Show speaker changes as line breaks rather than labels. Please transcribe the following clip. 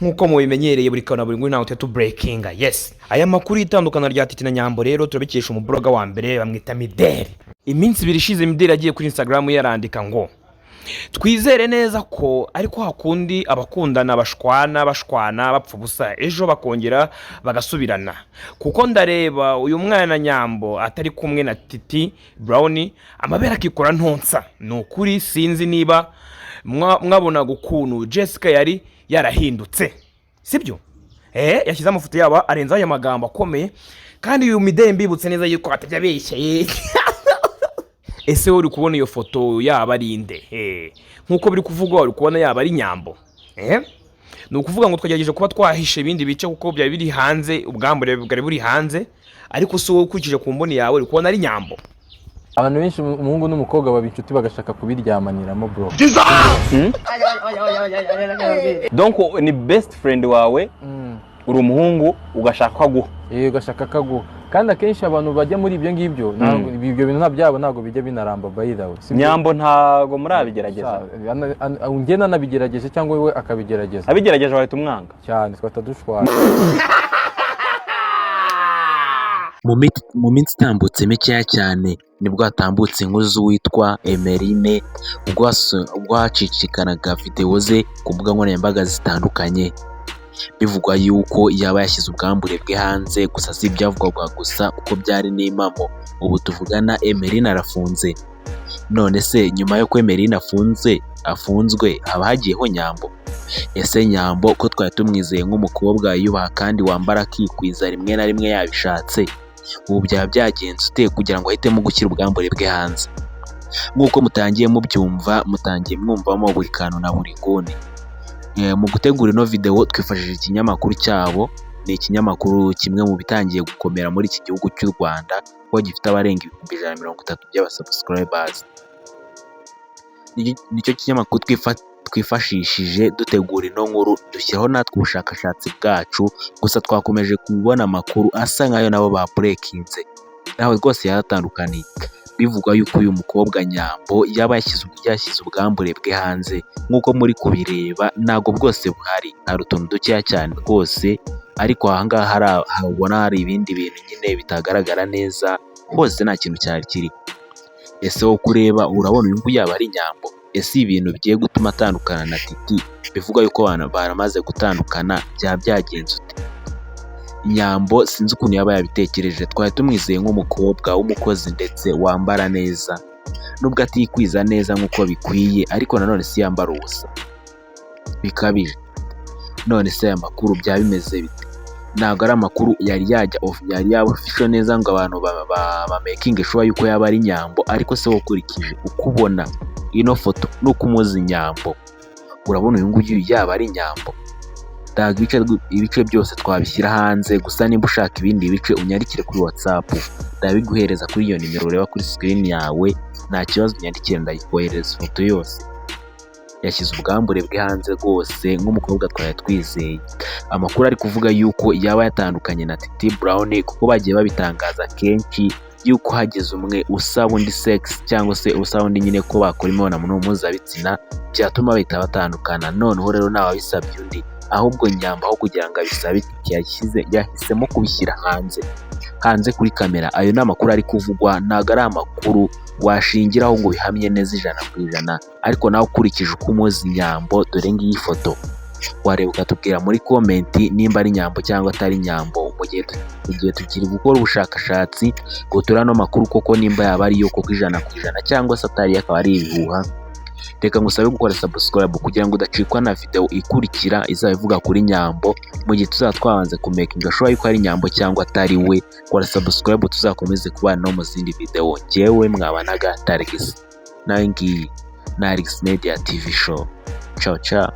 nkuko mubimenyereye buri kana buri nguni nawe tetu breakinga. Yes, aya makuru itandukana rya Titi na Nyambo rero turabikesha umubloga wa mbere bamwita Mideli. Iminsi ibiri ishize Mideli agiye kuri Instagram yarandika ngo twizere neza ko ariko hakundi abakundana bashwana bapfa busa ejo bakongera bagasubirana, kuko ndareba uyu mwana Nyambo atari kumwe na Titi Brown amabera akikora ntonsa. Nukuri sinzi niba mwabona gukuntu Jessica yari yarahindutse, sibyo? Yashyize amafoto yabo arenza aya magambo akomeye, kandi uyu Mideli mbibutse neza yuko atajya beshyeye. Ese uri kubona iyo foto yaba ari inde? Nkuko biri kuvugwa uri kubona yaba ari Nyambo? Ni ukuvuga ngo twagerageje kuba twahishe ibindi bice kuko byari biri hanze, ubwambure bwari buri hanze, ariko se wowe ukurikije ku mboni yawe uri kubona ari Nyambo?
Abantu benshi umuhungu n'umukobwa babinshuti bagashaka kubiryamaniramo bro.
Donc ni best friend wawe uri umuhungu ugashaka guha.
Ugashaka kaguha. Kandi akenshi abantu bajya muri ibyo ngibyo ibyo bintu ntabyabo ntago bijya binaramba by the way.
Nyambo ntago murabigerageza.
Ngena nabigerageje cyangwa wewe akabigerageza.
Abigerageje bahita umwanga
cyane twatadushwara.
Mu minsi itambutse mikeya cyane nibwo hatambutse inkuru z'uwitwa Emeline ubwo hacicikanaga video ze ku mbuga nkoranyambaga zitandukanye, bivugwa yuko yaba yashyize ubwambure bwe hanze. Gusa si ibyavugwaga gusa kuko byari n'impamo. Ubu tuvugana Emeline arafunze. None se nyuma yo ko Emeline afunzwe haba hagiyeho Nyambo? Ese Nyambo ko twari tumwizeye nk'umukobwa yubaha kandi wambara akikwiza rimwe na rimwe yabishatse, ubu byaba byagenze ute kugira ngo ahitemo gushyira ubwambure bwe hanze? Nk'uko mutangiye mubyumva, mutangiye mwumvamo buri kantu na buri nguni. Mu gutegura ino video twifashishije ikinyamakuru cyabo. Ni ikinyamakuru kimwe mu bitangiye gukomera muri iki gihugu cy'u Rwanda, kuko gifite abarenga 130 by'abasubscribers. Nicyo kinyamakuru twifashishije dutegura ino nkuru, dushyiraho natwe ubushakashatsi bwacu. Gusa twakomeje kubona amakuru asa nkayo nabo ba breakinze, naho rwose yaratandukaniye. Bivugwa yuko uyu mukobwa Nyambo yaba yashyize ubwambure bwe hanze. Nk'uko muri kubireba ntago bwose buhari, hari utuntu dukeya cyane rwose, ariko ahangaha habona hari ibindi bintu nyine bitagaragara neza, hose nta kintu cyari kiri. Ese wo kureba urabona uyu nguyu yaba ari Nyambo? Ese ibintu bigiye gutuma atandukana na Titi, bivuga yuko abantu baramaze gutandukana, byaba byagenze ute? Nyambo sinzi ukuntu yaba yabitekereje. Twari tumwizeye nk'umukobwa w'umukozi ndetse wambara neza, nubwo atikwiza neza nk'uko bikwiye, ariko nanone si yambara ubusa bikabije. None se aya makuru byaba bimeze bite? Ntabwo ari amakuru yari yaba official neza ngo abantu ba making sure yuko yaba ari Nyambo, ariko se wokurikije ukubona ino foto nuko umuzi Nyambo, urabona uyu nguyu yaba ari Nyambo? Ibice byose twabishyira hanze. Gusa nimba ushaka ibindi bice unyandikire kuri WhatsApp, ndabiguhereza kuri iyo nimero ureba kuri screen yawe. Nta kibazo, unyandikire ndayikohereza ifoto yose. Yashyize ubwambure bwe hanze rwose nk'umukobwa twari twizeye. Amakuru ari kuvuga yuko yaba yatandukanye na Titi Brown, kuko bagiye babitangaza kenshi yuko hagize umwe usaba undi sex cyangwa se usaba undi nyine ko bakora imibonano mpuzabitsina, byatuma bahita batandukana. Noneho rero ntawe bisabye undi, ahubwo Nyambo aho kugira ngo abisabe yahisemo kubishyira hanze kuri kamera. Ayo ni amakuru ari kuvugwa, ntabwo ari amakuru washingiraho ngo bihamye neza 100%, ariko nawe ukurikije uko umuzi Nyambo, dore ngiyi foto, wareba ukatubwira muri comment nimba ari Nyambo cyangwa atari Nyambo. Mu gihe tukiri gukora ubushakashatsi ngo turano makuru koko nimba yaba ari yo koko 100% cyangwa se atari akaba ari ibihuha. Reka ngusabe gukora subscribe kugira ngo udacikwa na video ikurikira izabivuga kuri Nyambo, mu gihe tuzatwabanze kumakinga sure yuko ari Nyambo cyangwa atari we. Kora subscribe tuzakomeze kubana no mu zindi video. Njyewe mwabanaga Tarix, nangi na Arix Media TV Show. Ciao ciao.